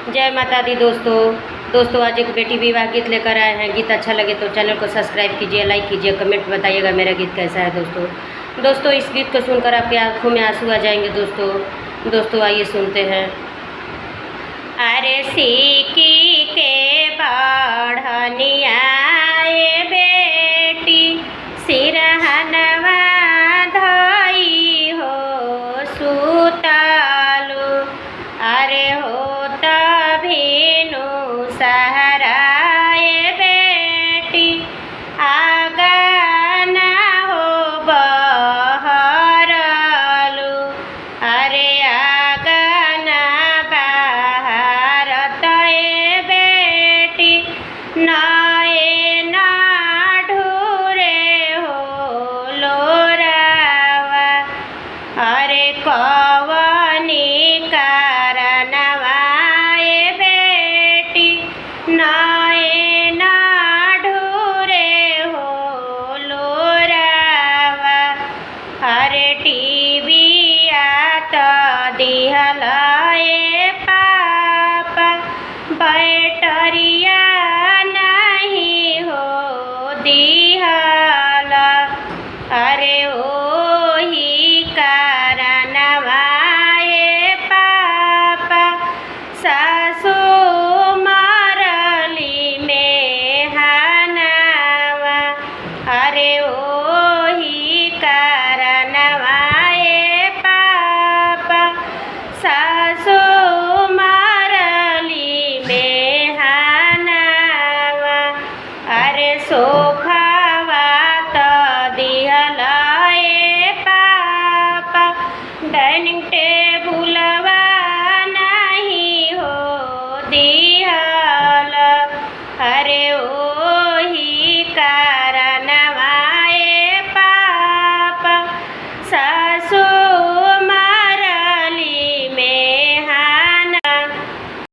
जय माता दी दोस्तों आज एक बेटी विवाह गीत लेकर आए हैं। गीत अच्छा लगे तो चैनल को सब्सक्राइब कीजिए, लाइक कीजिए, कमेंट बताइएगा मेरा गीत कैसा है। दोस्तों इस गीत को सुनकर आपकी आंखों में आंसू आ जाएंगे। दोस्तों आइए सुनते हैं। अरे सीख